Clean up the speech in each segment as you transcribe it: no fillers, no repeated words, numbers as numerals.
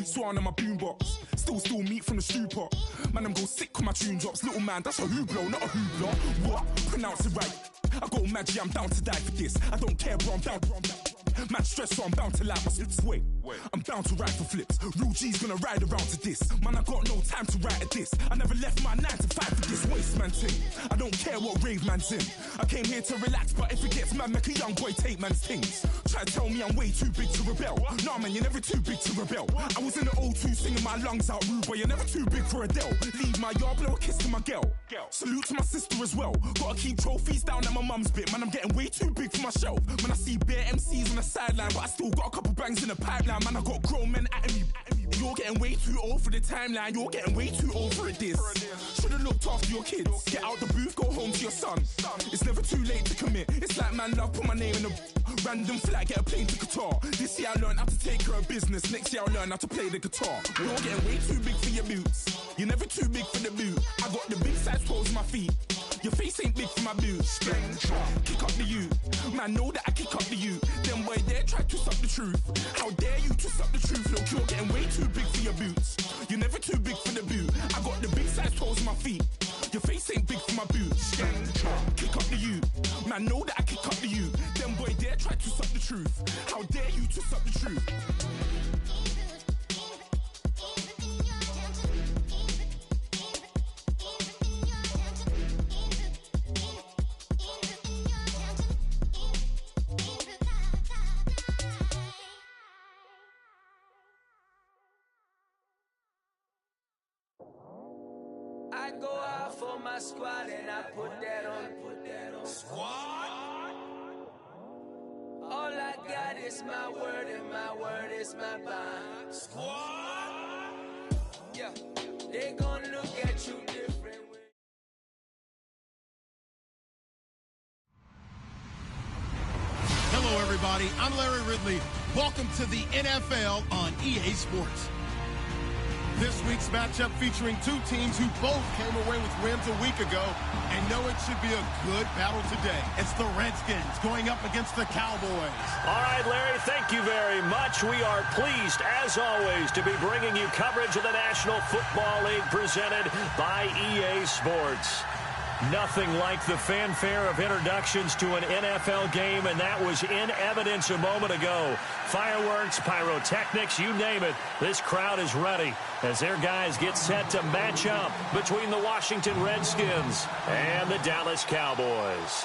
Swan on my boombox. Still meat from the stew pot. Man, I'm go sick when my tune drops. Little man, that's a hooplo, not a hoopla. What? Pronounce it right. I got magic, I'm down to die for this. I don't care, bro, I'm down. Man stressed, so I'm bound to lie my slips. Wait, I'm bound to ride for flips. Real G's gonna ride around to this. Man, I got no time to write at this. I never left my 9 to 5 for this waste man thing. I don't care what rave man's in. I came here to relax, but if it gets mad, make a young boy take man's things. Try to tell me I'm way too big to rebel. Nah, man, you're never too big to rebel. I was in the O2 singing my lungs out, rude boy, you're never too big for Adele. Leave my yard, blow a kiss to my girl. Salute to my sister as well. Gotta keep trophies down at my mum's bit. Man, I'm getting way too big for my shelf. Man, I see bare MCs on the sideline, but I still got a couple bangs in the pipeline. Man, I got grown men at me. You're getting way too old for the timeline. You're getting way too old for this. Should've looked after your kids. Get out the booth, go home to your son. It's never too late to commit. It's like man love, put my name in a random flag, get a plane to Qatar. This year I learned how to take care of business. Next year I'll learn how to play the guitar. You're getting way too big for your boots. You're never too big for the boot. I got the big size toes on my feet. Your face ain't big for my boots. Kick up the you. Man, know that I kick up the you. Them boy there try to suck the truth. How dare you to suck the truth? Look, you're getting way too big for your boots. You're never too big for the boot. I got the big size toes on my feet. Your face ain't big for my boots. Kick up the you. Man, know that I kick up the you. Them boy there try to suck the truth. How dare you to suck the truth? I go out for my squad and I put that on. Squad? All I got is my word and my word is my bond. Squad? Yeah, they gon' look at you different. Hello, everybody. I'm Larry Ridley. Welcome to the NFL on EA Sports. This week's matchup featuring two teams who both came away with wins a week ago and know it should be a good battle today. It's the Redskins going up against the Cowboys. All right, Larry, thank you very much. We are pleased, as always, to be bringing you coverage of the National Football League presented by EA Sports. Nothing like the fanfare of introductions to an NFL game, and that was in evidence a moment ago. Fireworks, pyrotechnics, you name it. This crowd is ready as their guys get set to match up between the Washington Redskins and the Dallas Cowboys.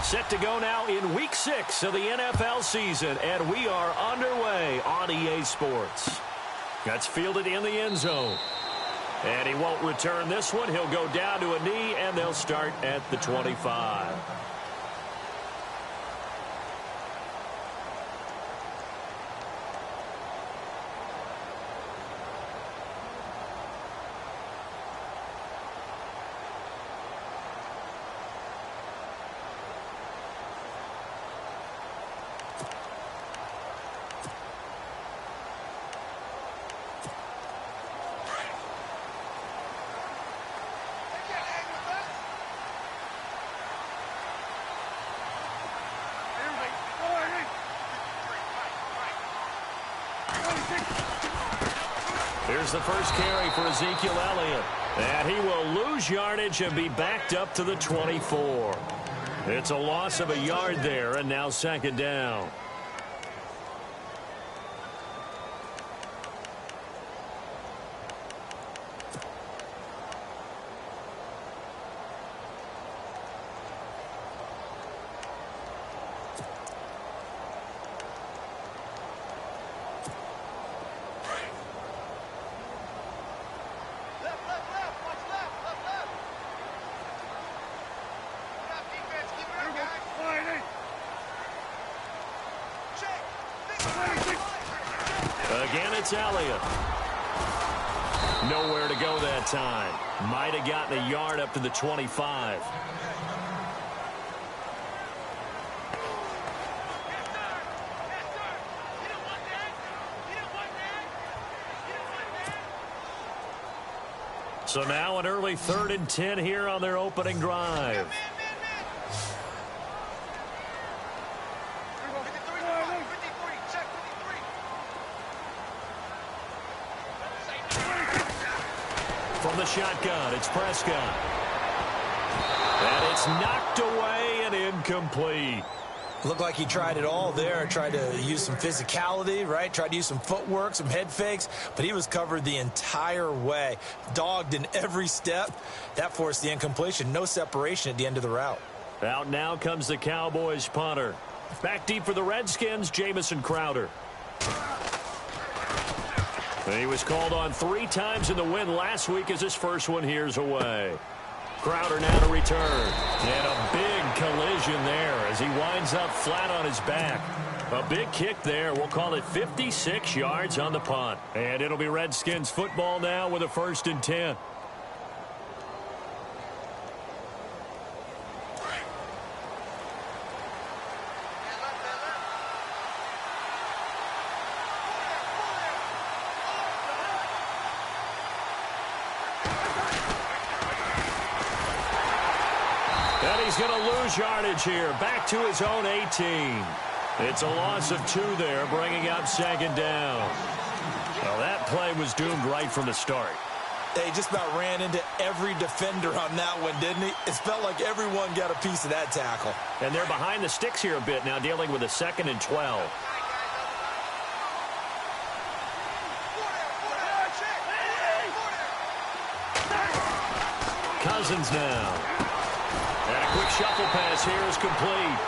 Set to go now in Week 6 of the NFL season, and we are underway on EA Sports. That's fielded in the end zone. And he won't return this one. He'll go down to a knee, and they'll start at the 25. Here's the first carry for Ezekiel Elliott. And he will lose yardage and be backed up to the 24. It's a loss of a yard there, and now second down. Again, it's Elliott. Nowhere to go that time. Might have gotten a yard up to the 25. So now an early 3rd and 10 here on their opening drive. From the shotgun, it's Prescott. And it's knocked away and incomplete. Looked like he tried it all there, tried to use some physicality, right? Tried to use some footwork, some head fakes, but he was covered the entire way. Dogged in every step. That forced the incompletion. No separation at the end of the route. Out now comes the Cowboys punter. Back deep for the Redskins, Jamison Crowder. He was called on 3 times in the win last week as his first one here's away. Crowder now to return. And a big collision there as he winds up flat on his back. A big kick there. We'll call it 56 yards on the punt. And it'll be Redskins football now with a 1st and 10. He's going to lose yardage here. Back to his own 18. It's a loss of 2 there, bringing up 2nd down. Well, that play was doomed right from the start. They just about ran into every defender on that one, didn't he? It felt like everyone got a piece of that tackle. And they're behind the sticks here a bit now, dealing with a 2nd and 12. Cousins now. And a quick shuffle pass here is complete.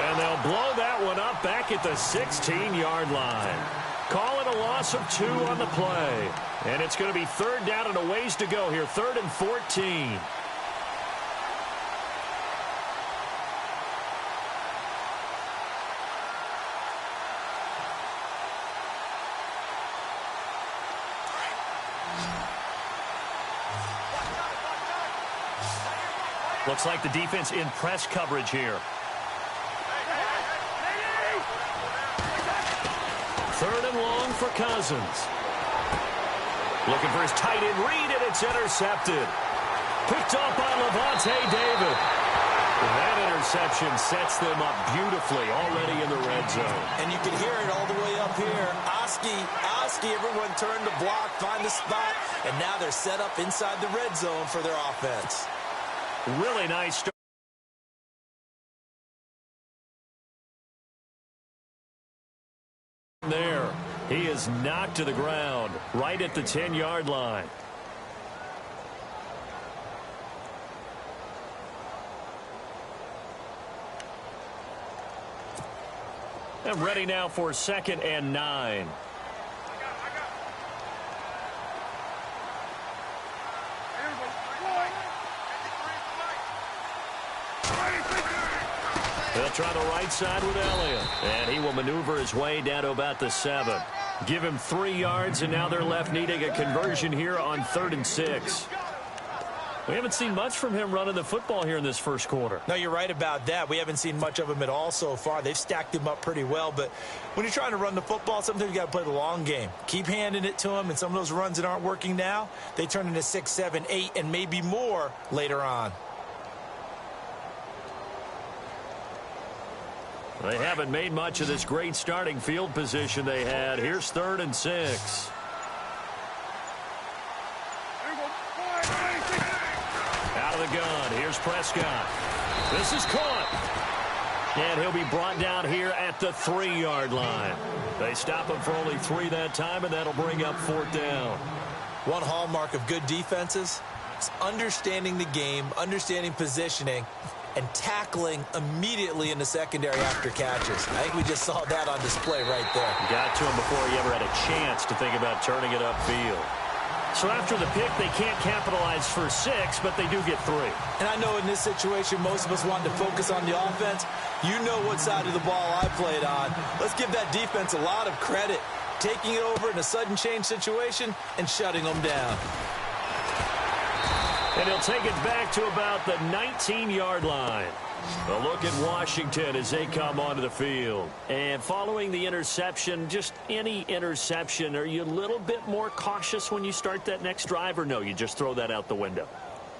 And they'll blow that one up back at the 16-yard line. Call it a loss of 2 on the play. And it's going to be 3rd down and a ways to go here. 3rd and 14. Looks like the defense in press coverage here. 3rd and long for Cousins. Looking for his tight end read, and it's intercepted. Picked off by Levante David. That interception sets them up beautifully already in the red zone. And you can hear it all the way up here. Oski, everyone turned to block, find the spot, and now they're set up inside the red zone for their offense. Really nice start. There, he is knocked to the ground right at the 10-yard line. And ready now for 2nd and 9. They'll try the right side with Elliott. And he will maneuver his way down to about the 7. Give him 3 yards, and now they're left needing a conversion here on 3rd and 6. We haven't seen much from him running the football here in this first quarter. No, you're right about that. We haven't seen much of him at all so far. They've stacked him up pretty well. But when you're trying to run the football, sometimes you got to play the long game. Keep handing it to him, and some of those runs that aren't working now, they turn into 6, 7, 8, and maybe more later on. They haven't made much of this great starting field position they had. Here's 3rd and 6. Out of the gun. Here's Prescott. This is caught. And he'll be brought down here at the 3-yard line. They stop him for only 3 that time, and that'll bring up 4th down. One hallmark of good defenses is understanding the game, understanding positioning, and tackling immediately in the secondary after catches. I think we just saw that on display right there. Got to him before he ever had a chance to think about turning it upfield. So after the pick, they can't capitalize for 6, but they do get 3. And I know in this situation, most of us wanted to focus on the offense. You know what side of the ball I played on. Let's give that defense a lot of credit, taking it over in a sudden change situation and shutting them down. And he'll take it back to about the 19-yard line. A look at Washington as they come onto the field. And following the interception, just any interception, are you a little bit more cautious when you start that next drive, or no, you just throw that out the window?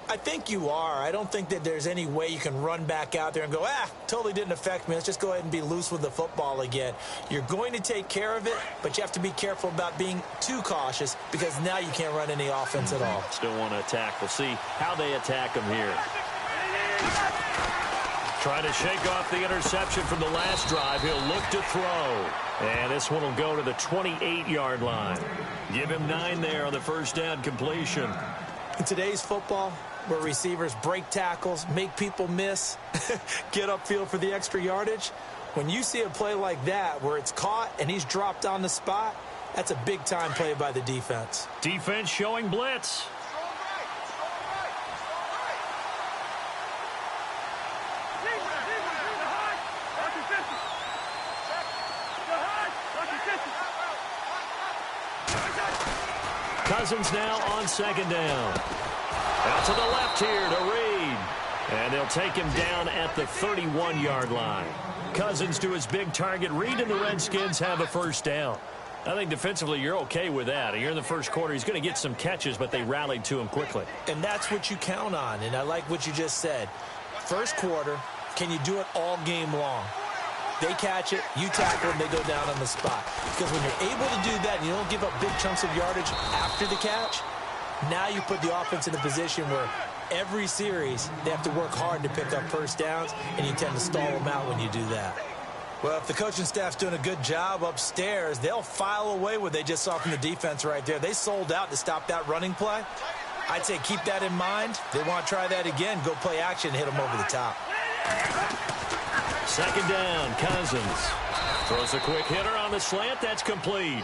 I think you are. I don't think that there's any way you can run back out there and go, totally didn't affect me. Let's just go ahead and be loose with the football again. You're going to take care of it, but you have to be careful about being too cautious because now you can't run any offense at all. Still want to attack. We'll see how they attack them here. Trying to shake off the interception from the last drive. He'll look to throw. And this one will go to the 28-yard line. Give him 9 there on the first down completion. In today's football, where receivers break tackles, make people miss, get upfield for the extra yardage, when you see a play like that where it's caught and he's dropped on the spot, that's a big-time play by the defense. Defense showing blitz. Cousins now on second down. Out to the left here to Reed. And they'll take him down at the 31-yard line. Cousins to his big target. Reed and the Redskins have a first down. I think defensively you're okay with that. Here in the first quarter, he's going to get some catches, but they rallied to him quickly. And that's what you count on, and I like what you just said. First quarter, can you do it all game long? They catch it, you tackle them, they go down on the spot. Because when you're able to do that and you don't give up big chunks of yardage after the catch, now you put the offense in a position where every series they have to work hard to pick up first downs, and you tend to stall them out when you do that. Well, if the coaching staff's doing a good job upstairs, they'll file away what they just saw from the defense right there. They sold out to stop that running play. I'd say keep that in mind. They want to try that again, go play action, hit them over the top. Second down, Cousins. Throws a quick hitter on the slant. That's complete.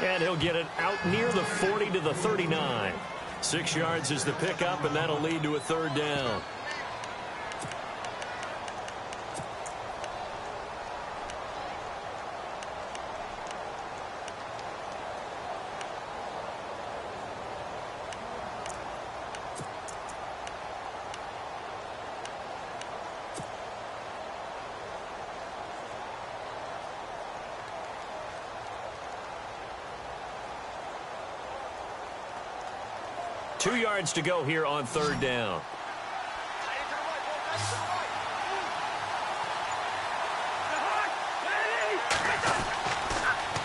And he'll get it out near the 40 to the 39. 6 yards is the pickup, and that'll lead to a third down. Two yards to go here on third down.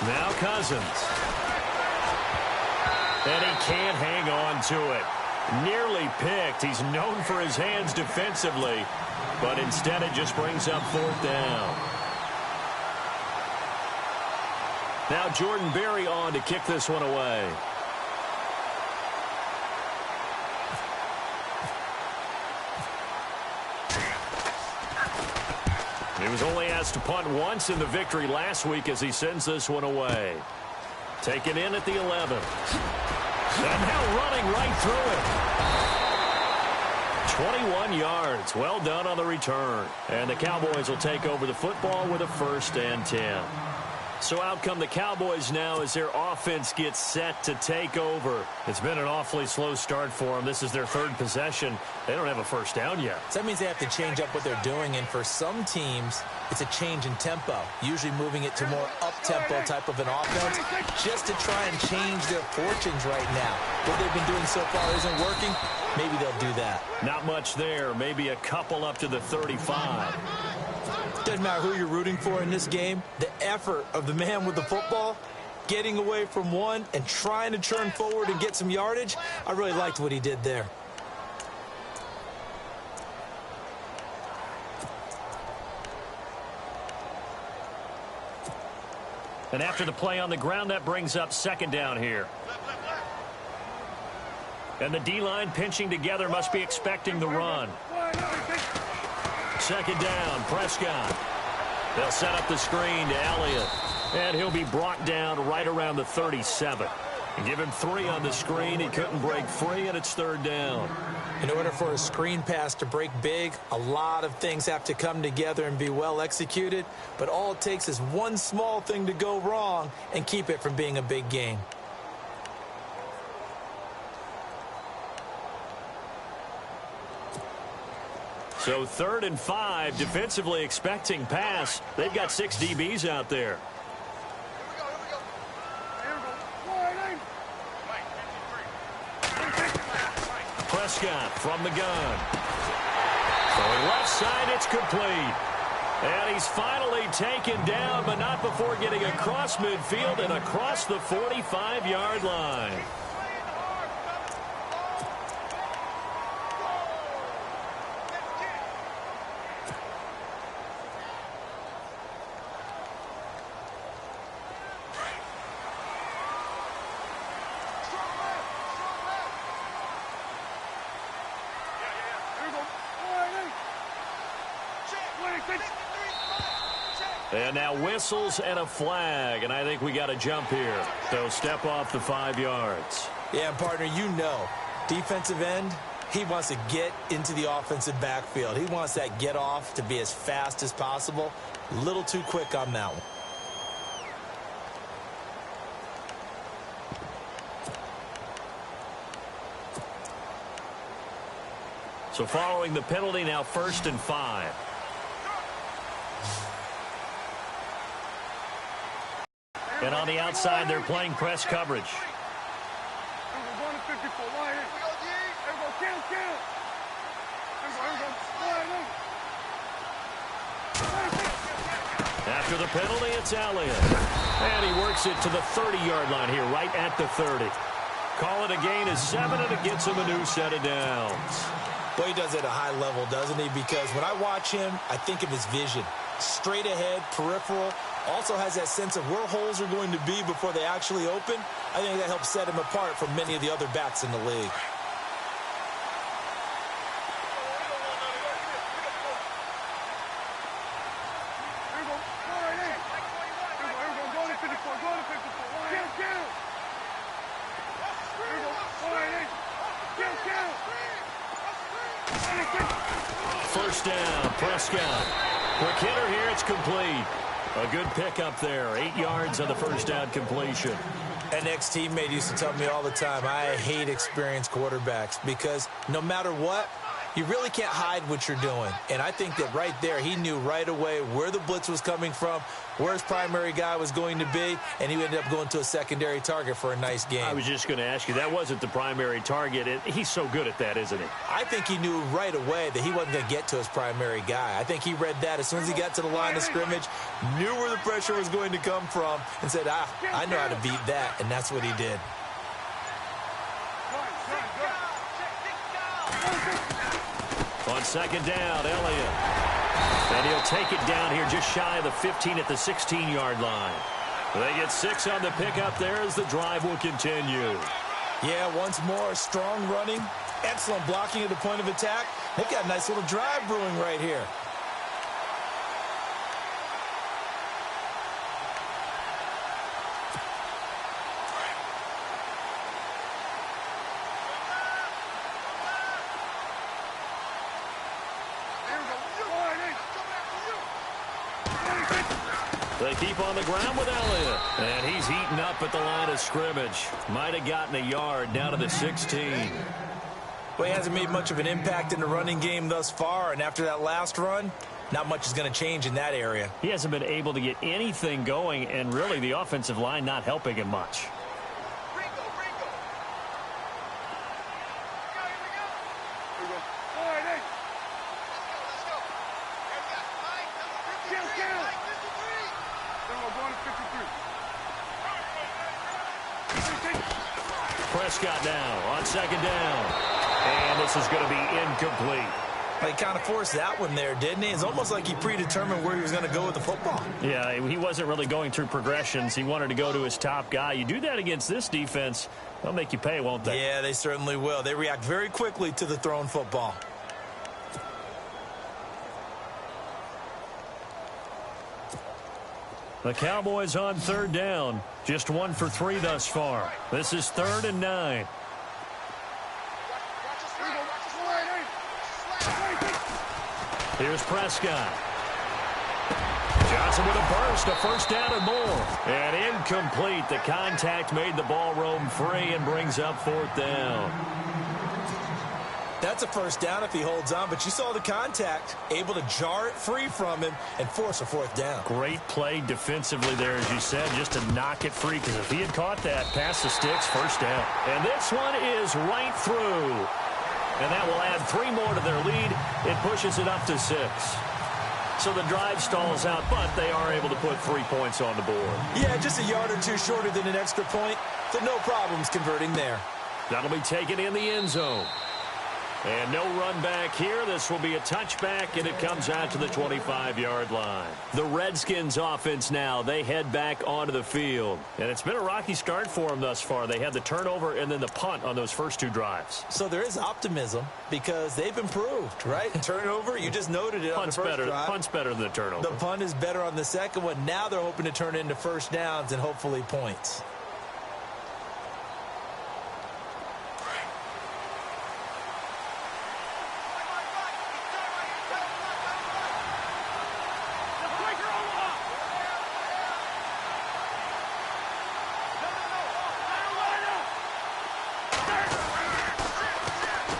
Now Cousins. And he can't hang on to it. Nearly picked. He's known for his hands defensively, but instead it just brings up fourth down. Now Jordan Berry on to kick this one away. He was only asked to punt once in the victory last week as he sends this one away. Taken in at the 11. And now running right through it. 21 yards. Well done on the return. And the Cowboys will take over the football with a 1st and 10. So out come the Cowboys now as their offense gets set to take over. It's been an awfully slow start for them. This is their 3rd possession. They don't have a first down yet. So that means they have to change up what they're doing, and for some teams, it's a change in tempo, usually moving it to more up-tempo type of an offense just to try and change their fortunes right now. What they've been doing so far isn't working. Maybe they'll do that. Not much there. Maybe a couple up to the 35. Doesn't matter who you're rooting for in this game. The effort of the man with the football, getting away from one and trying to turn forward and get some yardage, I really liked what he did there. And after the play on the ground, that brings up second down here. And the D-line pinching together must be expecting the run. Second down, Prescott. They'll set up the screen to Elliott. And he'll be brought down right around the 37. And give him 3 on the screen. He couldn't break free, and it's third down. In order for a screen pass to break big, a lot of things have to come together and be well executed. But all it takes is one small thing to go wrong and keep it from being a big game. So 3rd and 5, defensively expecting pass. They've got 6 DBs out there. Prescott from the gun. Going left side, it's complete. And he's finally taken down, but not before getting across midfield and across the 45-yard line. And now whistles and a flag, and I think we got a jump here. So step off the 5 yards. Yeah, and partner, you know, defensive end, he wants to get into the offensive backfield. He wants that get off to be as fast as possible. A little too quick on that one. So following the penalty, now 1st and 5. And on the outside, they're playing press coverage. After the penalty, it's Elliott. And he works it to the 30-yard line here, right at the 30. Call it a gain of 7, and it gets him a new set of downs. Well, he does it at a high level, doesn't he? Because when I watch him, I think of his vision. Straight ahead, peripheral. Also has that sense of where holes are going to be before they actually open. I think that helps set him apart from many of the other backs in the league. First down, Prescott. Quick hitter here, it's complete. A good pickup there. 8 yards on the first down completion. An ex-teammate used to tell me all the time, I hate experienced quarterbacks because no matter what, you really can't hide what you're doing. And I think that right there, he knew right away where the blitz was coming from, where his primary guy was going to be, and he ended up going to a secondary target for a nice game. I was just going to ask you, that wasn't the primary target. He's so good at that, isn't he? I think he knew right away that he wasn't going to get to his primary guy. I think he read that as soon as he got to the line of scrimmage, knew where the pressure was going to come from, and said, I know how to beat that, and that's what he did. On second down, Elliott. And he'll take it down here just shy of the 15 at the 16-yard line. They get 6 on the pickup there as the drive will continue. Yeah, once more, strong running, excellent blocking at the point of attack. They've got a nice little drive brewing right here. They keep on the ground with Elliott. And he's heating up at the line of scrimmage. Might have gotten a yard down to the 16. Well, he hasn't made much of an impact in the running game thus far. And after that last run, not much is going to change in that area. He hasn't been able to get anything going, and really the offensive line not helping him much. Prescott now on second down. And this is going to be incomplete. He kind of forced that one there, didn't he? It's almost like he predetermined where he was going to go with the football. Yeah, he wasn't really going through progressions. He wanted to go to his top guy. You do that against this defense, they'll make you pay, won't they? Yeah, they certainly will. They react very quickly to the thrown football. The Cowboys on third down. Just 1 for 3 thus far. This is 3rd and 9. Here's Prescott. Johnson with a burst, a first down and more. And incomplete. The contact made the ball roam free and brings up 4th down. That's a first down if he holds on, but you saw the contact, able to jar it free from him and force a fourth down. Great play defensively there, as you said, just to knock it free, because if he had caught that, past the sticks, first down. And this one is right through. And that will add 3 more to their lead. It pushes it up to 6. So the drive stalls out, but they are able to put 3 points on the board. Yeah, just a yard or two shorter than an extra point, so no problems converting there. That'll be taken in the end zone. And no run back here. This will be a touchback, and it comes out to the 25-yard line. The Redskins offense now, they head back onto the field. And it's been a rocky start for them thus far. They had the turnover and then the punt on those first 2 drives. So there is optimism because they've improved, right? Turnover, you just noted it on the first drive. Punt's better than the turnover. The punt is better on the second one. Now they're hoping to turn it into first downs and hopefully points.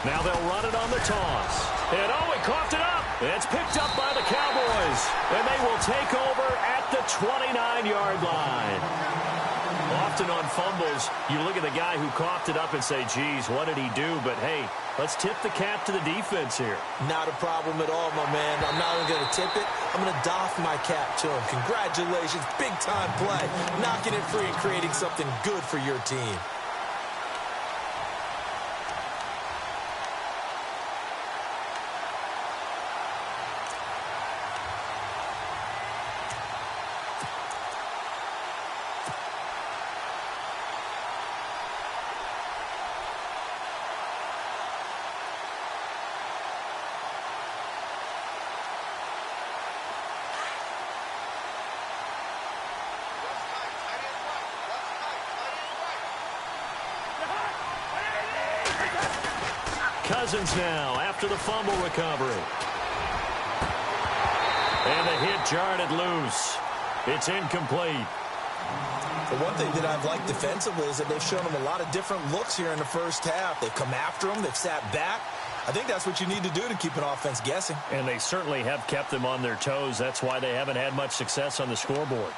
Now they'll run it on the toss. And he coughed it up. It's picked up by the Cowboys. And they will take over at the 29-yard line. Often on fumbles, you look at the guy who coughed it up and say, geez, what did he do? But, hey, let's tip the cap to the defense here. Not a problem at all, my man. I'm not even going to tip it. I'm going to doff my cap to him. Congratulations. Big-time play. Knocking it free and creating something good for your team. Cousins now after the fumble recovery. And the hit jarred it loose. It's incomplete. The one thing that I've liked defensively is that they've shown them a lot of different looks here in the first half. They've come after them. They've sat back. I think that's what you need to do to keep an offense guessing. And they certainly have kept them on their toes. That's why they haven't had much success on the scoreboard.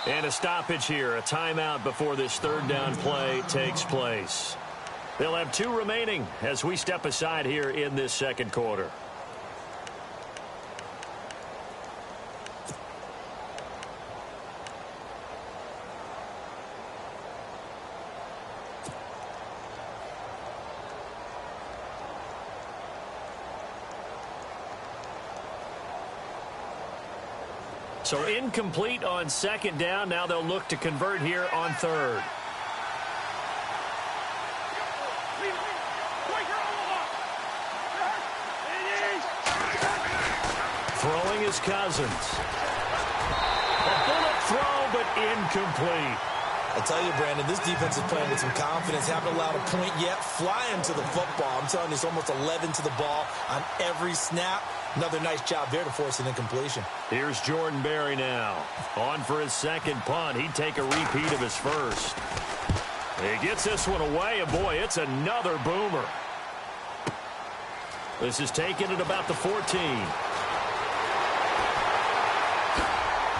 And a stoppage here, a timeout before this third down play takes place. They'll have 2 remaining as we step aside here in this second quarter. So incomplete on second down. Now they'll look to convert here on third. Throwing is Cousins. A bullet throw, but incomplete. I tell you, Brandon, this defense is playing with some confidence. Haven't allowed a point yet. Flying to the football. I'm telling you, it's almost 11 to the ball on every snap. Another nice job there to force an incompletion. Here's Jordan Berry now. On for his second punt. He'd take a repeat of his first. He gets this one away, and boy, it's another boomer. This is taken at about the 14.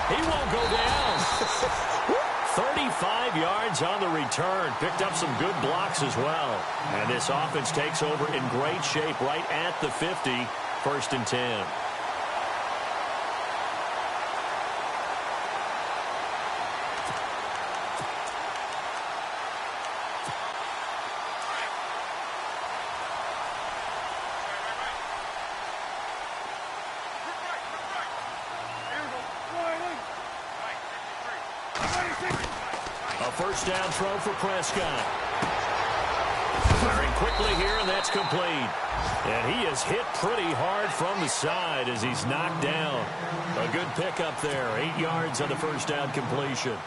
He won't go down. 35 yards on the return. Picked up some good blocks as well. And this offense takes over in great shape right at the 50. 1st and 10. A first down throw for Prescott. Firing quickly here, and that's complete. And he is hit pretty hard from the side as he's knocked down. A good pickup there. 8 yards on the first down completion.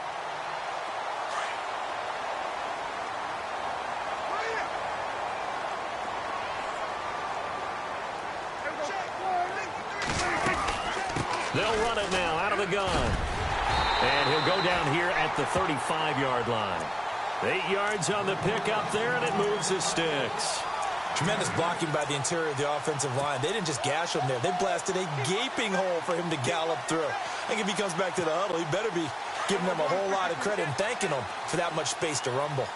They'll run it now out of the gun. And he'll go down here at the 35-yard line. 8 yards on the pickup there, and it moves his sticks. Tremendous blocking by the interior of the offensive line. They didn't just gash him there. They blasted a gaping hole for him to gallop through. I think if he comes back to the huddle, he better be giving them a whole lot of credit and thanking them for that much space to rumble.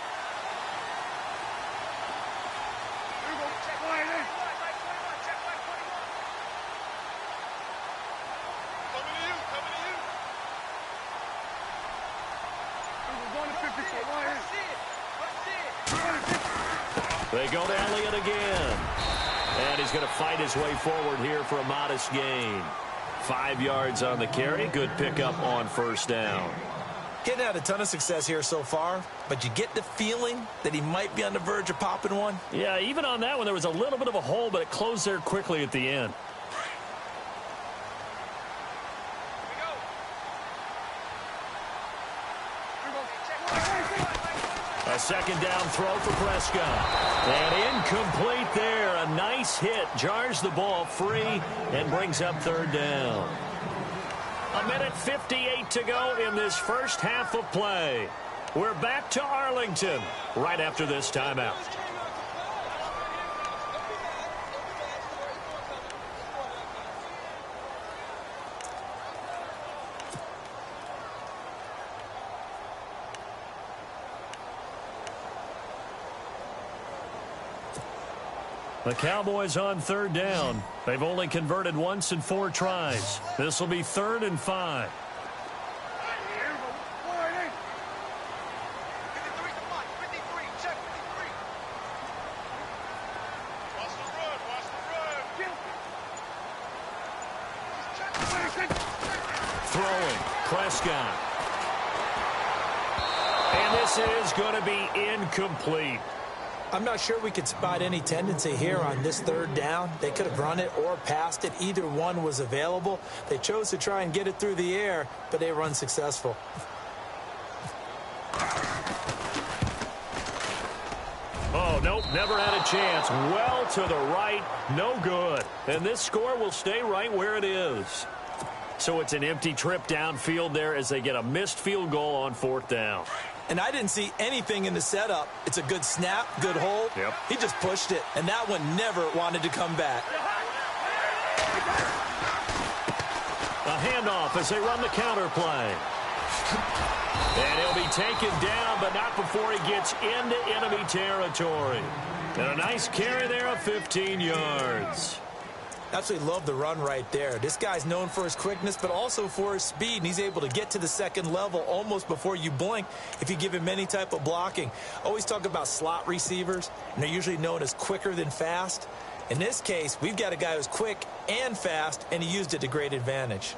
They go to Elliott again. And he's going to fight his way forward here for a modest gain. 5 yards on the carry. Good pickup on first down. Getting had a ton of success here so far, but you get the feeling that he might be on the verge of popping one. Yeah, even on that one, there was a little bit of a hole, but it closed there quickly at the end. A second down throw for Prescott. And incomplete there. A nice hit. Jars the ball free and brings up third down. 1:58 to go in this first half of play. We're back to Arlington right after this timeout. The Cowboys on third down. They've only converted once in 4 tries. This will be 3rd and 5. Throwing, Prescott. And this is going to be incomplete. I'm not sure we could spot any tendency here on this third down. They could have run it or passed it. Either one was available. They chose to try and get it through the air, but they were unsuccessful. Oh, nope, never had a chance. Well to the right, no good. And this score will stay right where it is. So it's an empty trip downfield there as they get a missed field goal on 4th down. And I didn't see anything in the setup. It's a good snap, good hold. Yep. He just pushed it, and that one never wanted to come back. A handoff as they run the counter play. And he'll be taken down, but not before he gets into enemy territory. And a nice carry there of 15 yards. Absolutely love the run right there. This guy's known for his quickness, but also for his speed, and he's able to get to the second level almost before you blink if you give him any type of blocking. Always talk about slot receivers, and they're usually known as quicker than fast. In this case, we've got a guy who's quick and fast, and he used it to great advantage.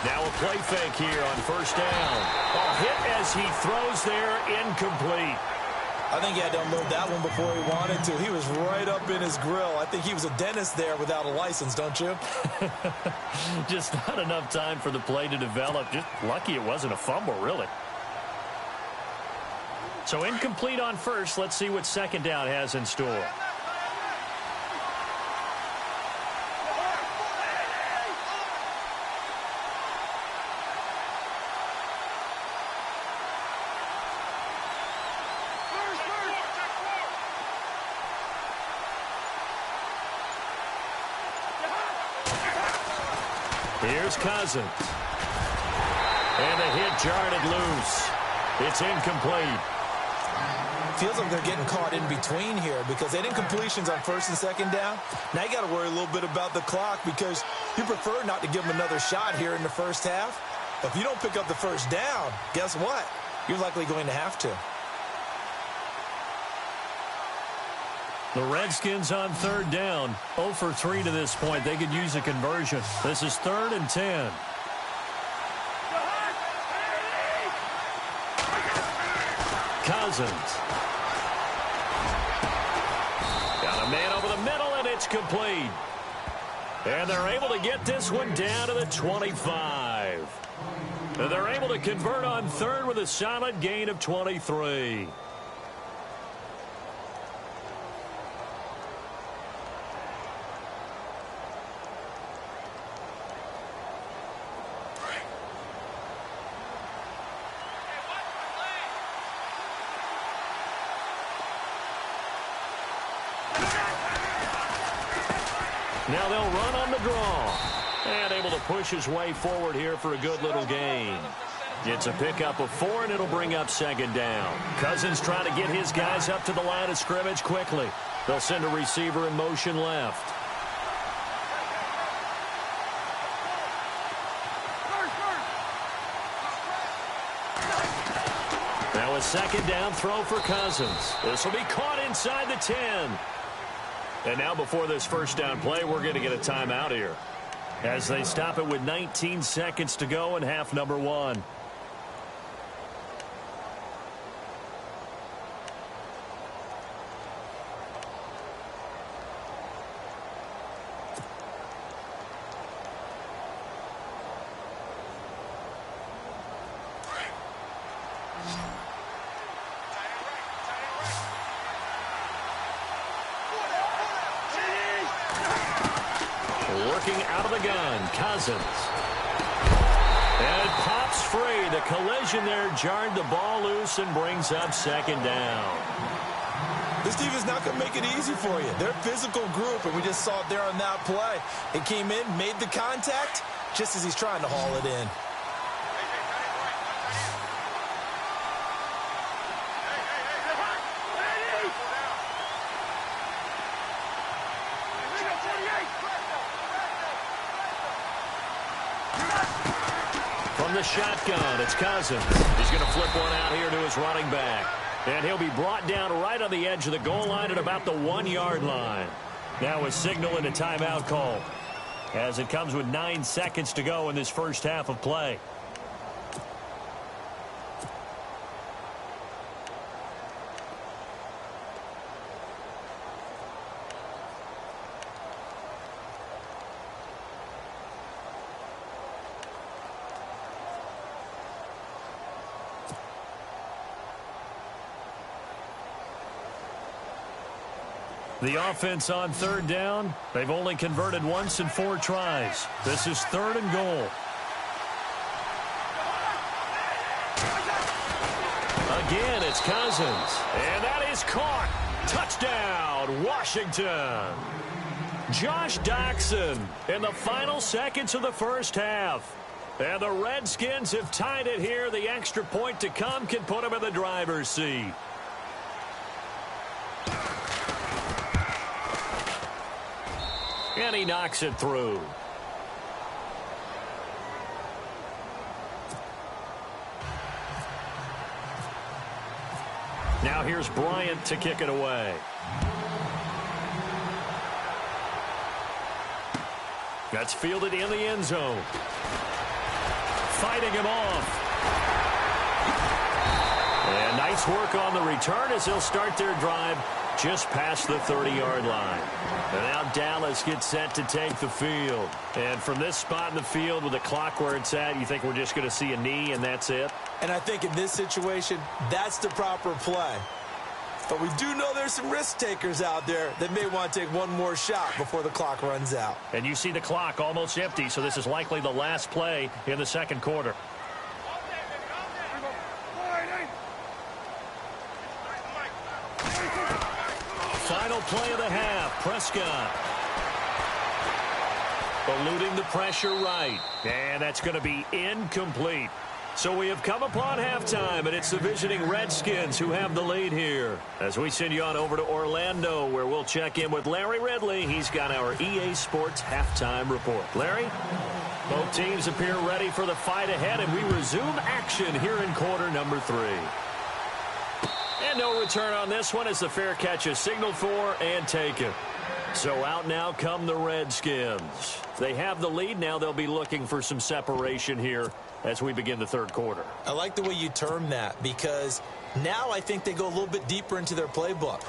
Now a play fake here on first down. A hit as he throws there, incomplete. I think he had to unload that one before he wanted to. He was right up in his grill. I think he was a dentist there without a license, don't you? Just not enough time for the play to develop. Just lucky it wasn't a fumble, really. So incomplete on first. Let's see what second down has in store. Here's Cousins. And a hit jarred it loose. It's incomplete. Feels like they're getting caught in between here because they didn't completions on first and second down. Now you got to worry a little bit about the clock because you prefer not to give them another shot here in the first half. But if you don't pick up the first down, guess what? You're likely going to have to. The Redskins on third down, 0 for 3 to this point. They could use a conversion. This is 3rd and 10. Cousins. Got a man over the middle, and it's complete. And they're able to get this one down to the 25. And they're able to convert on third with a solid gain of 23. Now they'll run on the draw. And able to push his way forward here for a good little gain. It's a pickup of 4, and it'll bring up second down. Cousins trying to get his guys up to the line of scrimmage quickly. They'll send a receiver in motion left. Now a second down throw for Cousins. This will be caught inside the 10. And now before this first down play, we're going to get a timeout here, as they stop it with 19 seconds to go in half number 1. Working out of the gun, Cousins. And it pops free. The collision there jarred the ball loose and brings up second down. This team is not going to make it easy for you. They're a physical group, and we just saw it there on that play. It came in, made the contact, just as he's trying to haul it in. From the shotgun, it's Cousins. He's going to flip one out here to his running back. And he'll be brought down right on the edge of the goal line at about the 1-yard line. Now a signal and a timeout call, as it comes with 9 seconds to go in this first half of play. The offense on third down, they've only converted once in 4 tries. This is 3rd and goal. Again, it's Cousins. And that is caught. Touchdown, Washington. Josh Doxson in the final seconds of the first half. And the Redskins have tied it here. The extra point to come can put them in the driver's seat. And he knocks it through. Now here's Bryant to kick it away. That's fielded in the end zone. Fighting him off. And nice work on the return as they'll start their drive just past the 30-yard line. And now Dallas gets set to take the field. And from this spot in the field with the clock where it's at, you think we're just going to see a knee and that's it? And I think in this situation, that's the proper play. But we do know there's some risk takers out there that may want to take one more shot before the clock runs out. And you see the clock almost empty, so this is likely the last play in the second quarter. Final play of the half, Prescott. Eluding the pressure right. And that's going to be incomplete. So we have come upon halftime, and it's the visiting Redskins who have the lead here. As we send you on over to Orlando, where we'll check in with Larry Ridley. He's got our EA Sports halftime report. Larry? Both teams appear ready for the fight ahead, and we resume action here in quarter number 3. And no return on this one as the fair catch is signaled for and taken. So out now come the Redskins. They have the lead. Now they'll be looking for some separation here as we begin the third quarter. I like the way you term that, because now I think they go a little bit deeper into their playbook.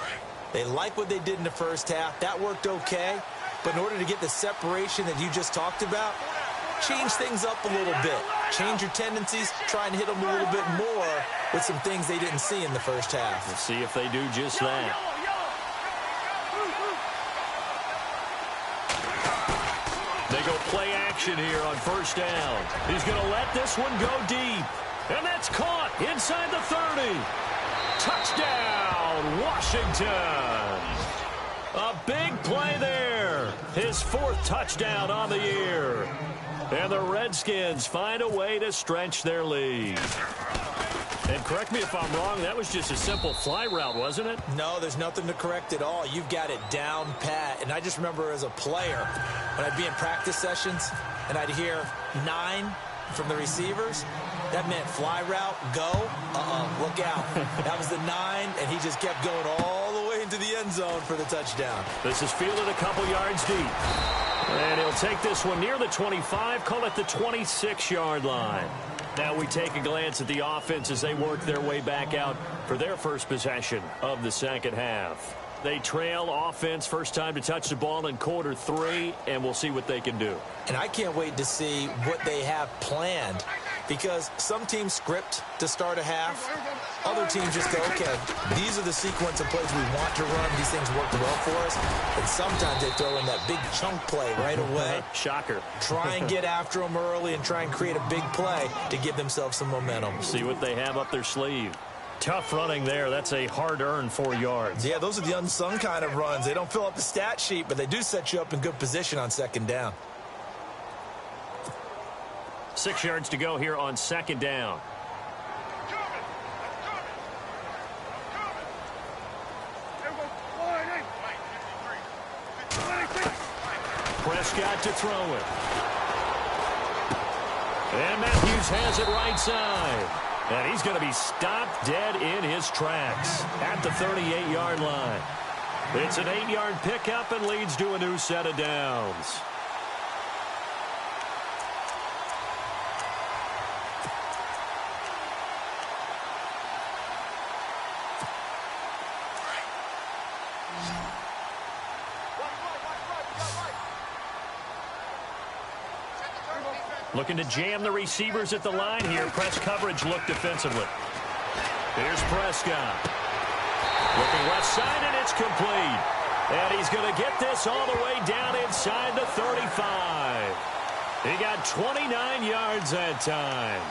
They like what they did in the first half. That worked okay. But in order to get the separation that you just talked about, change things up a little bit. Change your tendencies, try and hit them a little bit more with some things they didn't see in the first half. We'll see if they do just that. They go play action here on first down. He's going to let this one go deep. And that's caught inside the 30. Touchdown, Washington. A big play there. His 4th touchdown on the year. And the Redskins find a way to stretch their lead. And correct me if I'm wrong, that was just a simple fly route, wasn't it? No, there's nothing to correct at all. You've got it down pat. And I just remember as a player, when I'd be in practice sessions and I'd hear 9 from the receivers, that meant fly route, go, look out. That was the 9, and he just kept going all the way into the end zone for the touchdown. This is fielded a couple yards deep. And he'll take this one near the 25, call it the 26-yard line. Now we take a glance at the offense as they work their way back out for their first possession of the second half. They trail offense, first time to touch the ball in quarter 3, and we'll see what they can do. And I can't wait to see what they have planned, because some teams script to start a half. Other teams just go, okay, these are the sequence of plays we want to run. These things work well for us. And sometimes they throw in that big chunk play right away. Shocker. Try and get after them early and try and create a big play to give themselves some momentum. See what they have up their sleeve. Tough running there. That's a hard-earned 4 yards. Yeah, those are the unsung kind of runs. They don't fill up the stat sheet, but they do set you up in good position on second down. 6 yards to go here on second down. Prescott to throw it. And Matthews has it right side. And he's going to be stopped dead in his tracks at the 38-yard line. It's an 8-yard pickup and leads to a new set of downs. Looking to jam the receivers at the line here. Press coverage look defensively. Here's Prescott. Looking left side, and it's complete. And he's going to get this all the way down inside the 35. He got 29 yards that time.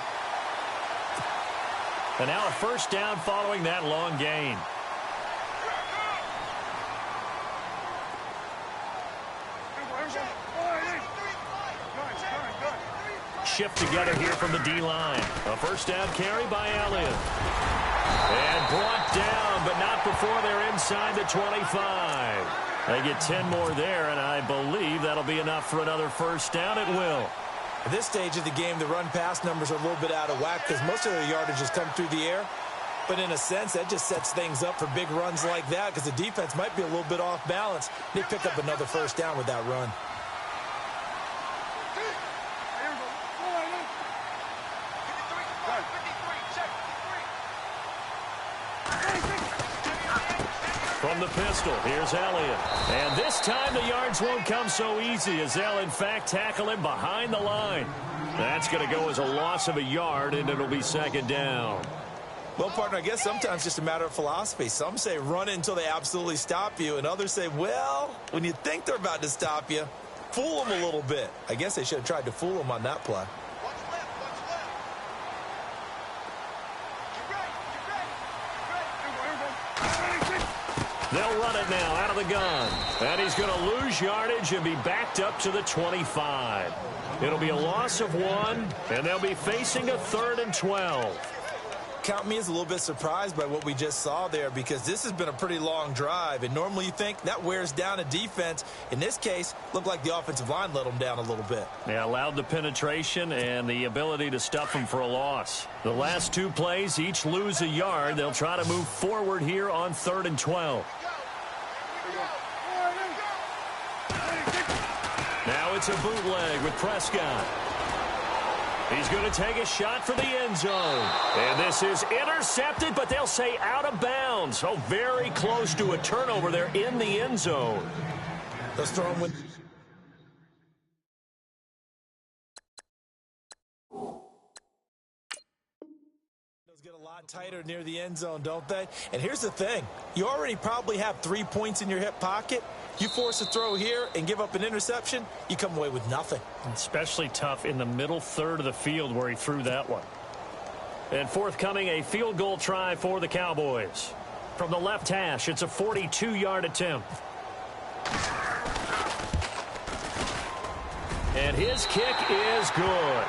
And now a first down following that long gain. Shift together here from the D-line. A first down carry by Elliott. And brought down, but not before they're inside the 25. They get 10 more there, and I believe that'll be enough for another first down. It will. At this stage of the game, the run-pass numbers are a little bit out of whack because most of their yardage has come through the air. But in a sense, that just sets things up for big runs like that because the defense might be a little bit off balance. They pick up another first down with that run. From the pistol, here's Elliott. And this time the yards won't come so easy as they'll, in fact, tackle him behind the line. That's going to go as a loss of a yard, and it'll be second down. Well, partner, I guess sometimes it's just a matter of philosophy. Some say run it until they absolutely stop you, and others say, well, when you think they're about to stop you, fool them a little bit. I guess they should have tried to fool them on that play. They'll run it now out of the gun. And he's going to lose yardage and be backed up to the 25. It'll be a loss of 1, and they'll be facing a 3rd and 12. Count me as a little bit surprised by what we just saw there because this has been a pretty long drive, and normally you think that wears down a defense. In this case, looked like the offensive line let them down a little bit. They allowed the penetration and the ability to stuff them for a loss. The last 2 plays, each lose a yard. They'll try to move forward here on 3rd and 12. Now it's a bootleg with Prescott. He's going to take a shot for the end zone. And this is intercepted, but they'll say out of bounds. So very close to a turnover there in the end zone. Let's throw him with... lot tighter near the end zone, don't they? And here's the thing. You already probably have 3 points in your hip pocket. You force a throw here and give up an interception, you come away with nothing. Especially tough in the middle third of the field where he threw that one. And forthcoming, a field goal try for the Cowboys. From the left hash, it's a 42-yard attempt. And his kick is good.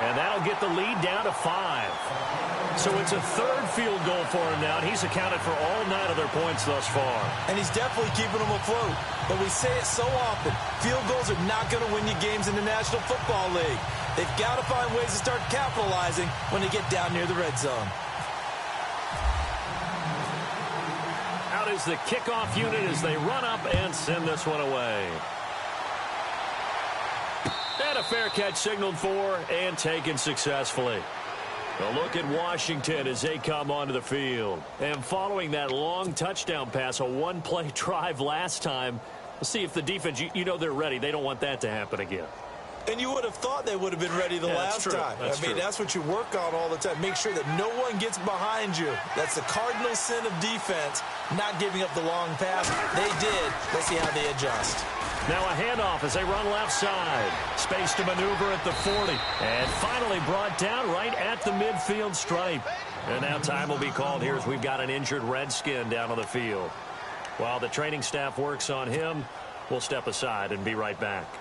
And that'll get the lead down to 5. So it's a third field goal for him now, and he's accounted for all 9 of their points thus far. And he's definitely keeping them afloat. But we say it so often, field goals are not going to win you games in the National Football League. They've got to find ways to start capitalizing when they get down near the red zone. Out is the kickoff unit as they run up and send this one away. And a fair catch signaled for and taken successfully. A look at Washington as they come onto the field. And following that long touchdown pass, a one-play drive last time, we'll see if the defense, you know they're ready. They don't want that to happen again. And you would have thought they would have been ready the last time. That's what you work on all the time. Make sure that no one gets behind you. That's the cardinal sin of defense, not giving up the long pass. They did. Let's see how they adjust. Now a handoff as they run left side. Space to maneuver at the 40. And finally brought down right at the midfield stripe. And now time will be called here as we've got an injured Redskin down on the field. While the training staff works on him, we'll step aside and be right back.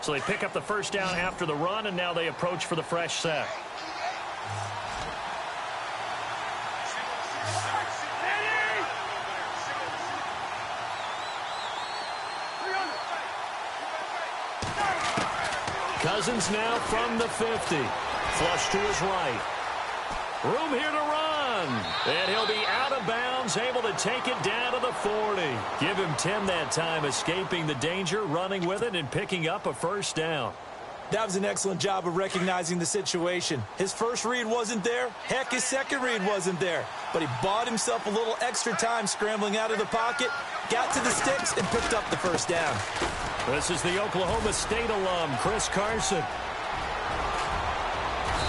So they pick up the first down after the run, and now they approach for the fresh set. Cousins now from the 50. Flush to his right. Room here to run. And he'll be out of bounds, able to take it down to the 40. Give him 10 that time, escaping the danger, running with it, and picking up a first down. That was an excellent job of recognizing the situation. His first read wasn't there. Heck, his second read wasn't there. But he bought himself a little extra time scrambling out of the pocket, got to the sticks, and picked up the first down. This is the Oklahoma State alum, Chris Carson.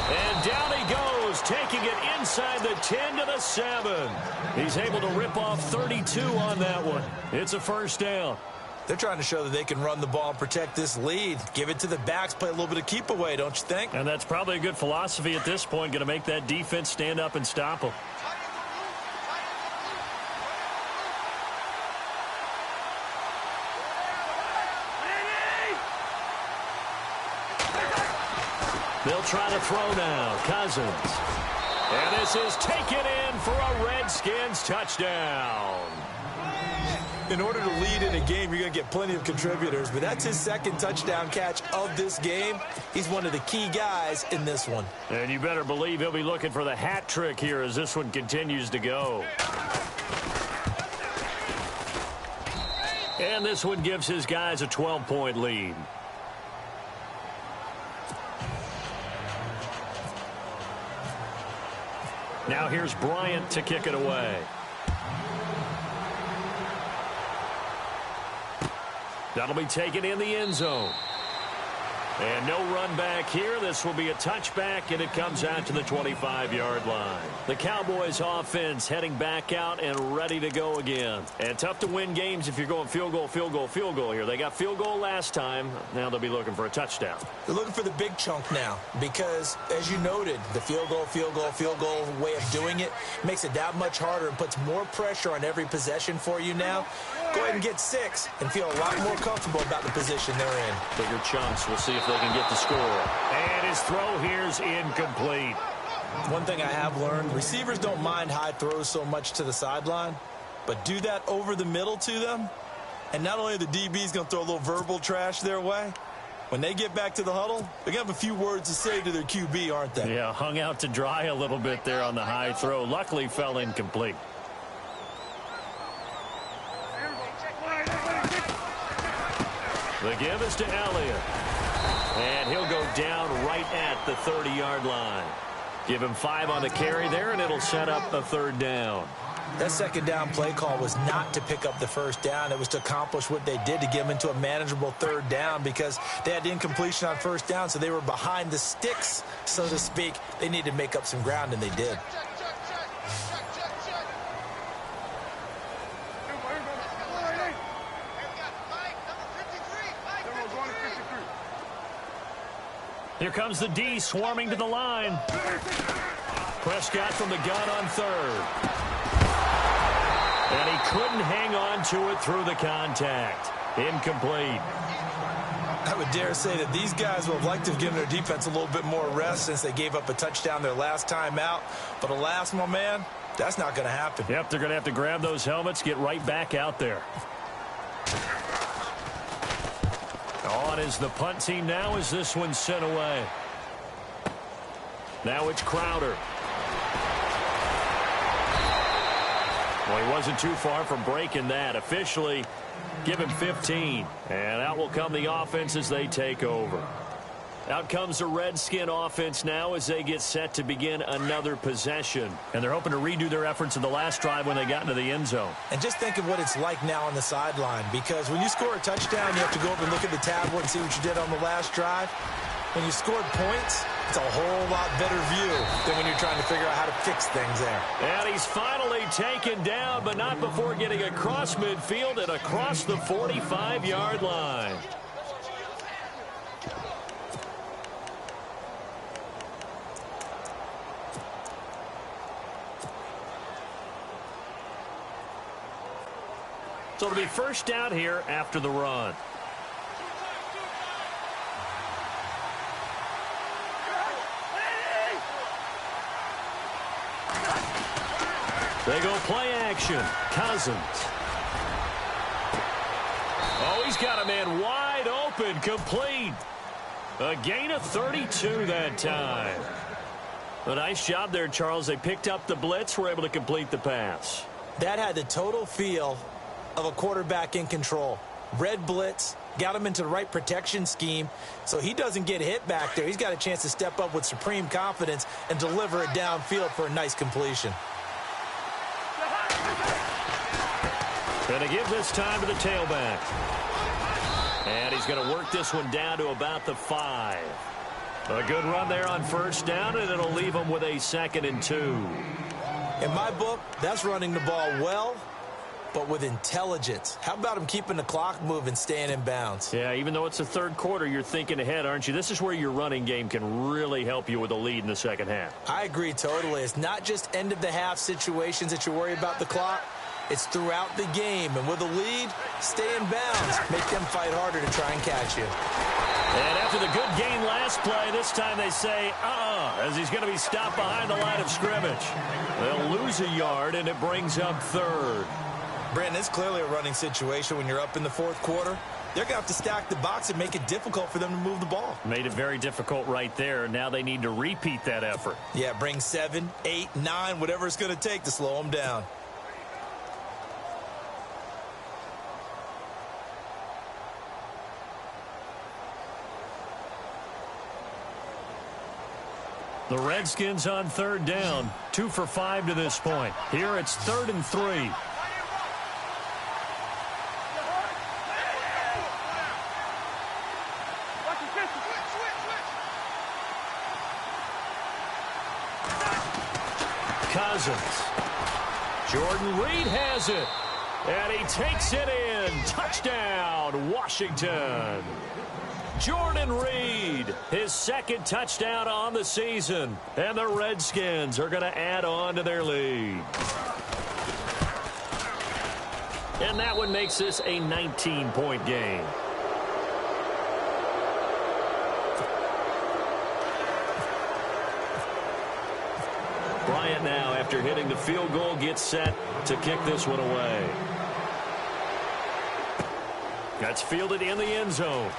And down he goes, taking it inside the 10 to the 7. He's able to rip off 32 on that one. It's a first down. They're trying to show that they can run the ball and protect this lead. Give it to the backs, play a little bit of keep away, don't you think? And that's probably a good philosophy at this point, going to make that defense stand up and stop them. They'll try to throw now. Cousins. And this is taken in for a Redskins touchdown. In order to lead in a game, you're going to get plenty of contributors, but that's his second touchdown catch of this game. He's one of the key guys in this one. And you better believe he'll be looking for the hat trick here as this one continues to go. And this one gives his guys a 12-point lead. Now here's Bryant to kick it away. That'll be taken in the end zone. And no run back here. This will be a touchback, and it comes out to the 25-yard line. The Cowboys offense heading back out and ready to go again. And tough to win games if you're going field goal, field goal, field goal here. They got field goal last time. Now they'll be looking for a touchdown. They're looking for the big chunk now because, as you noted, the field goal way of doing it makes it that much harder and puts more pressure on every possession for you now. Go ahead and get 6 and feel a lot more comfortable about the position they're in. Bigger chunks. We'll see if they can get the score. And his throw here's incomplete. One thing I have learned, receivers don't mind high throws so much to the sideline, but do that over the middle to them, and not only are the DBs going to throw a little verbal trash their way, when they get back to the huddle, they're going to have a few words to say to their QB, aren't they? Yeah, hung out to dry a little bit there on the high throw. Luckily fell incomplete. The give is to Elliott. And he'll go down right at the 30-yard line. Give him 5 on the carry there, and it'll set up a third down. That second down play call was not to pick up the first down. It was to accomplish what they did, to get them into a manageable third down, because they had the incompletion on first down, so they were behind the sticks, so to speak. They needed to make up some ground, and they did. Here comes the D swarming to the line. Prescott from the gun on third. And he couldn't hang on to it through the contact. Incomplete. I would dare say that these guys would have liked to have given their defense a little bit more rest since they gave up a touchdown their last time out. But alas, my man, that's not going to happen. Yep, they're going to have to grab those helmets, get right back out there. On is the punt team now as this one's sent away. Now it's Crowder. Well, he wasn't too far from breaking that. Officially, give him 15. And out will come the offense as they take over. Out comes the Redskin offense now as they get set to begin another possession. And they're hoping to redo their efforts in the last drive when they got into the end zone. And just think of what it's like now on the sideline, because when you score a touchdown, you have to go up and look at the tablet and see what you did on the last drive. When you scored points, it's a whole lot better view than when you're trying to figure out how to fix things there. And he's finally taken down, but not before getting across midfield and across the 45-yard line. So it'll be first down here after the run. They go play action. Cousins. Oh, he's got a man wide open, complete. A gain of 32 that time. A nice job there, Charles. They picked up the blitz, were able to complete the pass. That had the total feel of a quarterback in control. Red blitz, got him into the right protection scheme, so he doesn't get hit back there. He's got a chance to step up with supreme confidence and deliver it downfield for a nice completion. Going to give this time to the tailback. And he's going to work this one down to about the 5. A good run there on first down, and it'll leave him with a 2nd and 2. In my book, that's running the ball well, but with intelligence. How about him keeping the clock moving, staying in bounds? Yeah, even though it's the third quarter, you're thinking ahead, aren't you? This is where your running game can really help you with a lead in the second half. I agree totally. It's not just end-of-the-half situations that you worry about the clock. It's throughout the game. And with a lead, stay in bounds. Make them fight harder to try and catch you. And after the good gain last play, this time they say, as he's going to be stopped behind the line of scrimmage. They'll lose a yard, and it brings up 3rd. Brandon, it's clearly a running situation when you're up in the 4th quarter. They're going to have to stack the box and make it difficult for them to move the ball. Made it very difficult right there. Now they need to repeat that effort. Yeah, bring 7, 8, 9, whatever it's going to take to slow them down. The Redskins on 3rd down. 2 for 5 to this point. Here it's 3rd and 3. Cousins. Jordan Reed has it. And he takes it in. Touchdown, Washington. Jordan Reed, his 2nd touchdown on the season. And the Redskins are going to add on to their lead. And that one makes this a 19-point game. Bryant now, after hitting the field goal, gets set to kick this one away. That's fielded in the end zone.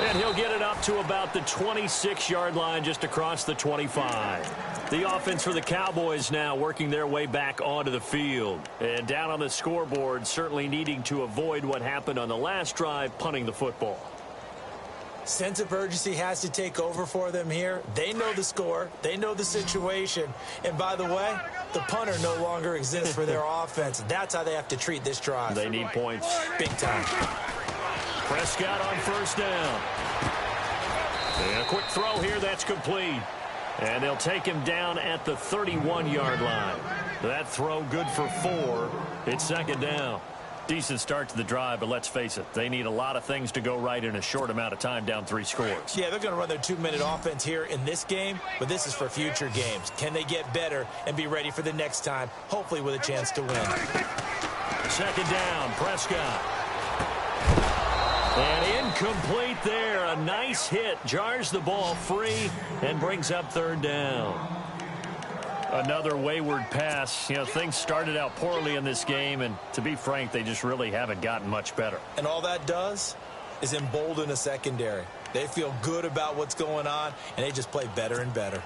And he'll get it up to about the 26-yard line, just across the 25. The offense for the Cowboys now working their way back onto the field. And down on the scoreboard, certainly needing to avoid what happened on the last drive, punting the football. Sense of urgency has to take over for them here. They know the score. They know the situation. And by the way, the punter no longer exists for their offense. That's how they have to treat this drive. They need points. Big time. Prescott on first down. And a quick throw here. That's complete. And they'll take him down at the 31-yard line. That throw good for 4. It's second down. Decent start to the drive, but let's face it, they need a lot of things to go right in a short amount of time, down 3 scores. Yeah, they're going to run their 2-minute offense here in this game, but this is for future games. Can they get better and be ready for the next time, hopefully with a chance to win? Second down, Prescott. And incomplete there. A nice hit. Jars the ball free and brings up third down. Another wayward pass. You know, things started out poorly in this game, and to be frank, they just really haven't gotten much better. And all that does is embolden a secondary. They feel good about what's going on, and they just play better and better.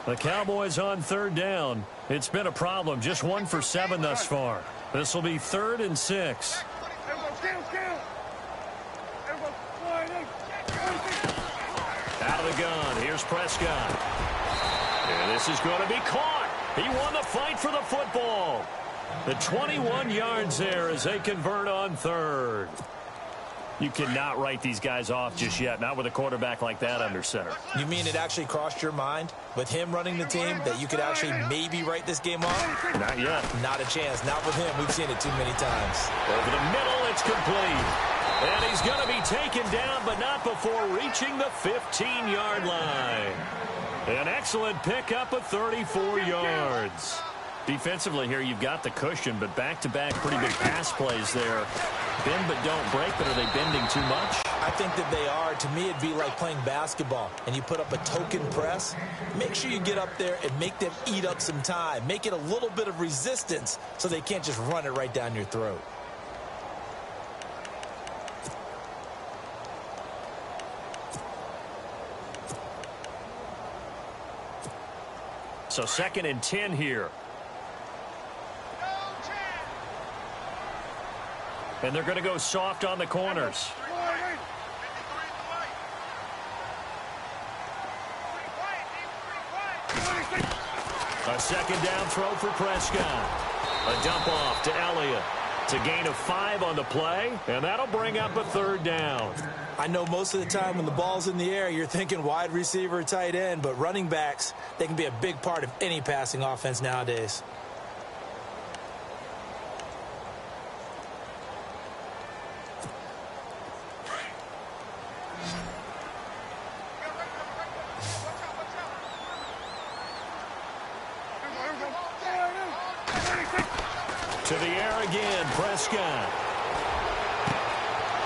The Cowboys on third down. It's been a problem. Just 1 for 7 thus far. This will be 3rd and 6. Out of the gun. Here's Prescott. And this is going to be caught. He won the fight for the football. The 21 yards there as they convert on 3rd. You cannot write these guys off just yet, not with a quarterback like that under center. You mean it actually crossed your mind with him running the team that you could actually maybe write this game off? Not yet. Not a chance. Not with him. We've seen it too many times. Over the middle, it's complete. And he's going to be taken down, but not before reaching the 15-yard line. An excellent pickup of 34 yards. Defensively here, you've got the cushion, but back-to-back pretty big pass plays there. Bend but don't break, but are they bending too much? I think that they are. To me, it'd be like playing basketball, and you put up a token press. Make sure you get up there and make them eat up some time. Make it a little bit of resistance so they can't just run it right down your throat. So 2nd and 10 here. And they're going to go soft on the corners. A second down throw for Prescott. A dump off to Elliott. It's a gain of 5 on the play, and that'll bring up a 3rd down. I know most of the time when the ball's in the air, you're thinking wide receiver, tight end, but running backs, they can be a big part of any passing offense nowadays. To the air again, Prescott.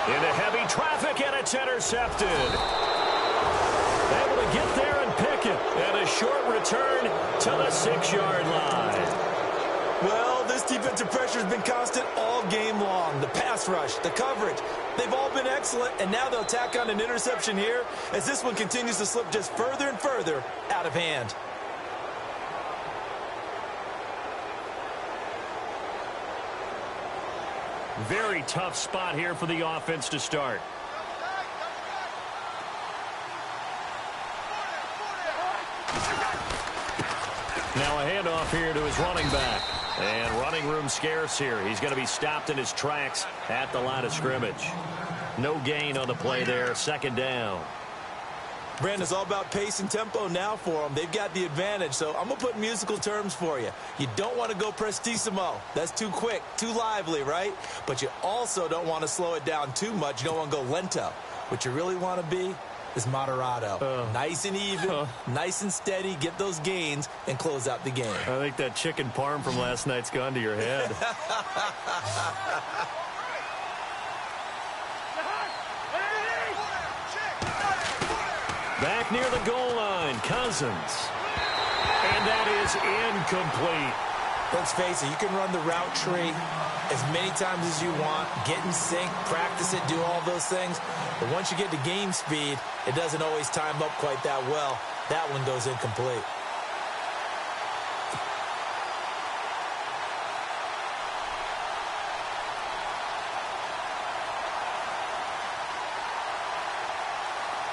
Into heavy traffic, and it's intercepted. Able to get there and pick it. And a short return to the 6-yard line. Well, this defensive pressure has been constant all game long. The pass rush, the coverage, they've all been excellent, and now they'll tack on an interception here as this one continues to slip just further and further out of hand. Very tough spot here for the offense to start. Now a handoff here to his running back. And running room scarce here. He's going to be stopped in his tracks at the line of scrimmage. No gain on the play there. 2nd down. Brandon, it's all about pace and tempo now for them. They've got the advantage, so I'm going to put musical terms for you. You don't want to go prestissimo. That's too quick, too lively, right? But you also don't want to slow it down too much. You don't want to go lento. What you really want to be is moderato. Nice and even, nice and steady, get those gains, and close out the game. I think that chicken parm from last night's gone to your head. Back near the goal line, Cousins. And that is incomplete. Let's face it, you can run the route tree as many times as you want, get in sync, practice it, do all those things. But once you get to game speed, it doesn't always time up quite that well. That one goes incomplete.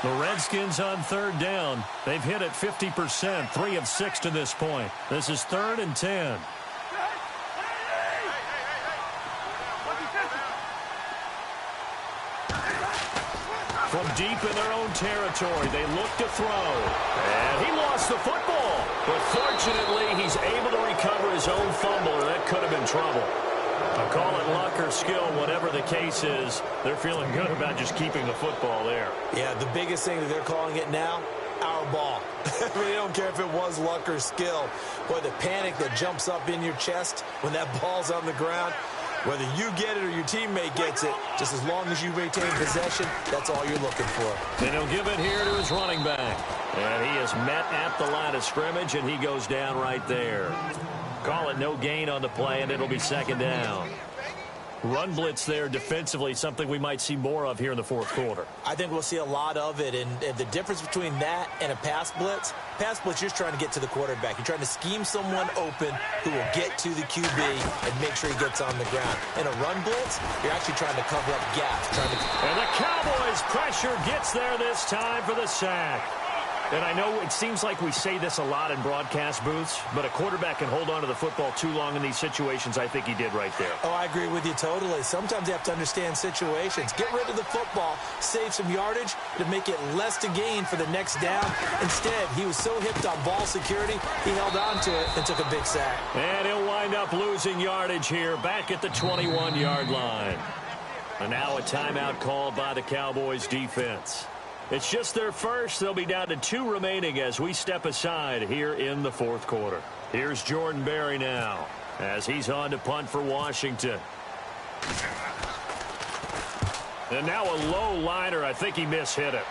The Redskins on third down. They've hit it 50%, 3 of 6 to this point. This is 3rd and 10. From deep in their own territory, they look to throw. And he lost the football. But fortunately, he's able to recover his own fumble, or that could have been trouble. I'll call it luck or skill, whatever the case is. They're feeling good about just keeping the football there. Yeah, the biggest thing that they're calling it now, our ball. I mean, they don't care if it was luck or skill. Boy, the panic that jumps up in your chest when that ball's on the ground, whether you get it or your teammate gets it, just as long as you maintain possession, that's all you're looking for. And he'll give it here to his running back. And he is met at the line of scrimmage, and he goes down right there. Call it no gain on the play, and it'll be 2nd down. Run blitz there defensively, something we might see more of here in the 4th quarter. I think we'll see a lot of it, and the difference between that and a pass blitz, you're just trying to get to the quarterback. You're trying to scheme someone open who will get to the QB and make sure he gets on the ground. In a run blitz, you're actually trying to cover up gaps. And the Cowboys' pressure gets there this time for the sack. And I know it seems like we say this a lot in broadcast booths, but a quarterback can hold on to the football too long in these situations. I think he did right there. Oh, I agree with you totally. Sometimes you have to understand situations. Get rid of the football, save some yardage to make it less to gain for the next down. Instead, he was so hipped on ball security, he held on to it and took a big sack. And he'll wind up losing yardage here back at the 21-yard line. And now a timeout called by the Cowboys defense. It's just their first. They'll be down to 2 remaining as we step aside here in the 4th quarter. Here's Jordan Berry now as he's on to punt for Washington. And now a low liner. I think he mishit it.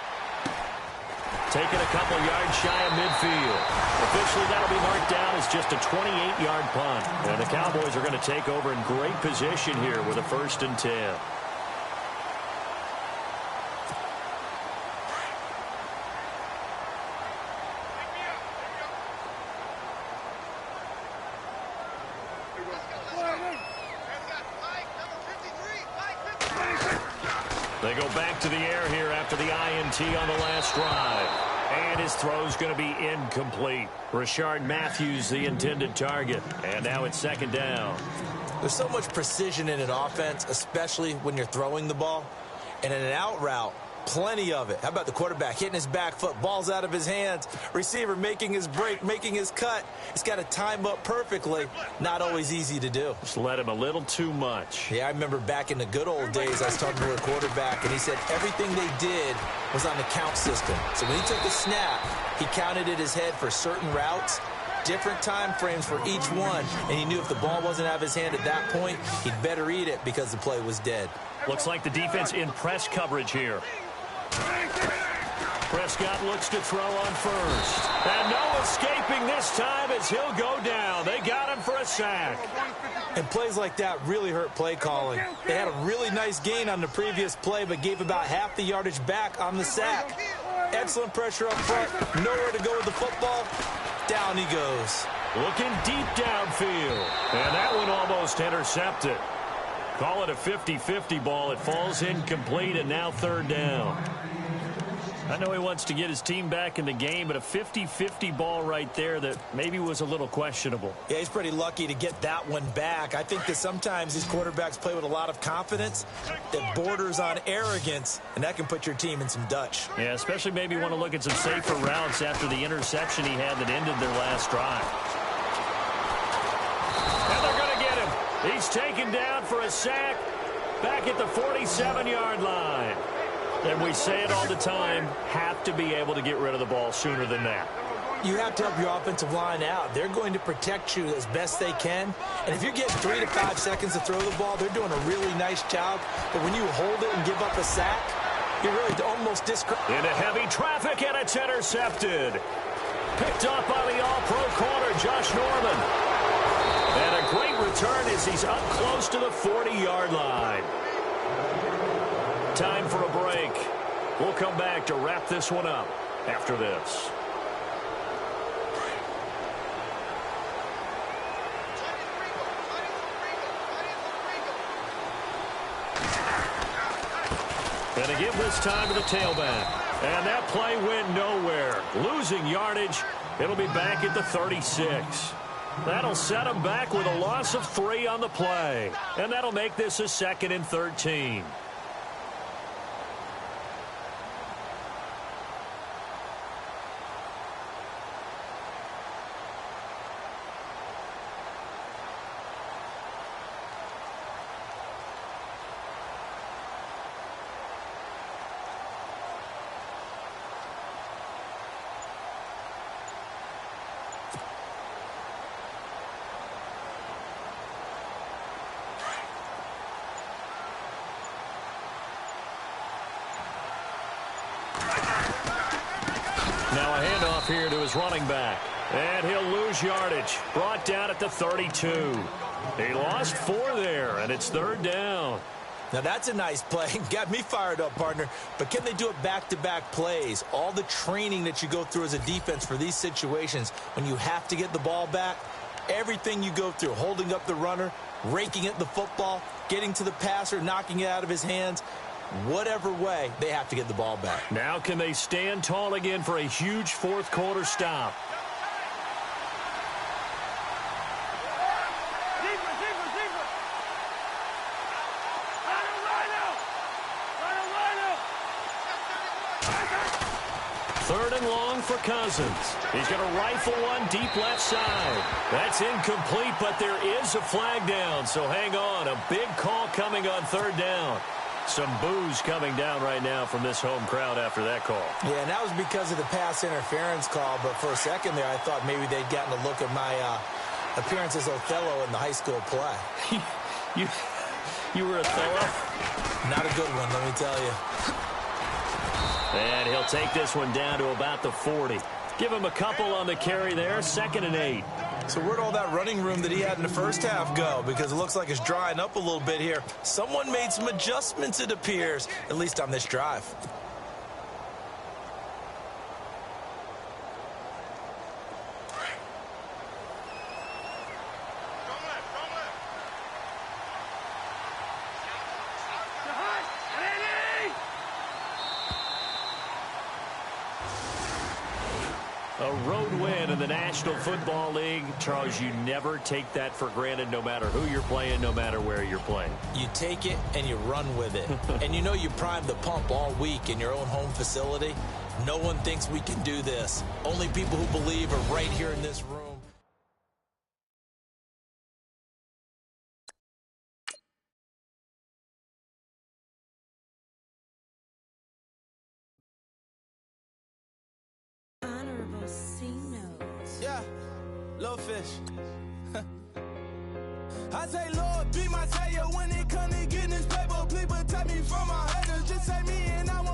Taking a couple yards shy of midfield. Officially, that'll be marked down as just a 28-yard punt. And the Cowboys are going to take over in great position here with a 1st and 10. They go back to the air here after the INT on the last drive. And his throw's going to be incomplete. Rashard Matthews, the intended target. And now it's 2nd down. There's so much precision in an offense, especially when you're throwing the ball. And in an out route, plenty of it. How about the quarterback hitting his back foot, ball's out of his hands, receiver making his break, making his cut. He's got to time up perfectly. Not always easy to do. Just let him a little too much. Yeah, I remember back in the good old days, I was talking to a quarterback, and he said everything they did was on the count system. So when he took the snap, he counted in his head for certain routes, different time frames for each one, and he knew if the ball wasn't out of his hand at that point, he'd better eat it because the play was dead. Looks like the defense in press coverage here. Prescott looks to throw on first. And no escaping this time as he'll go down. They got him for a sack. And plays like that really hurt play calling. They had a really nice gain on the previous play, but gave about half the yardage back on the sack. Excellent pressure up front. Nowhere to go with the football. Down he goes. Looking deep downfield. And that one almost intercepted. Call it a 50-50 ball. It falls incomplete, and now 3rd down. I know he wants to get his team back in the game, but a 50-50 ball right there that maybe was a little questionable. Yeah, he's pretty lucky to get that one back. I think that sometimes these quarterbacks play with a lot of confidence that borders on arrogance, and that can put your team in some Dutch. Yeah, especially maybe want to look at some safer routes after the interception he had that ended their last drive. And they're going to get him. He's taken down for a sack back at the 47-yard line. And we say it all the time, have to be able to get rid of the ball sooner than that. You have to help your offensive line out. They're going to protect you as best they can. And if you're getting 3 to 5 seconds to throw the ball, they're doing a really nice job. But when you hold it and give up a sack, you're really almost discredited. Into heavy traffic, and it's intercepted. Picked up by the all-pro corner, Josh Norman. And a great return as he's up close to the 40-yard line. Time for a break. We'll come back to wrap this one up after this. And to give this time to the tailback. And that play went nowhere. Losing yardage. It'll be back at the 36. That'll set them back with a loss of 3 on the play. And that'll make this a 2nd and 13. Now a handoff here to his running back. And he'll lose yardage. Brought down at the 32. He lost 4 there, and it's 3rd down. Now that's a nice play. Got me fired up, partner. But can they do it back-to-back plays? All the training that you go through as a defense for these situations, when you have to get the ball back, everything you go through, holding up the runner, raking at the football, getting to the passer, knocking it out of his hands, whatever way, they have to get the ball back. Now can they stand tall again for a huge 4th quarter stop? Third and long for Cousins. He's going to rifle one deep left side. That's incomplete, but there is a flag down, so hang on. A big call coming on 3rd down. Some boos coming down right now from this home crowd after that call. Yeah, and that was because of the pass interference call, but for a second there I thought maybe they'd gotten a look at my appearance as Othello in the high school play. You were Othello? Not a good one, let me tell you. And he'll take this one down to about the 40. Give him a couple on the carry there, 2nd and 8. So where'd all that running room that he had in the first half go? Because it looks like it's drying up a little bit here. Someone made some adjustments, it appears, at least on this drive. A road win in the National Football League. Charles, you never take that for granted no matter who you're playing, no matter where you're playing. You take it and you run with it. And you know you primed the pump all week in your own home facility. No one thinks we can do this. Only people who believe are right here in this room. Yeah, little fish. I say, Lord, be my savior when it comes to getting this paper. Please protect me from my haters. Just say me and I won't.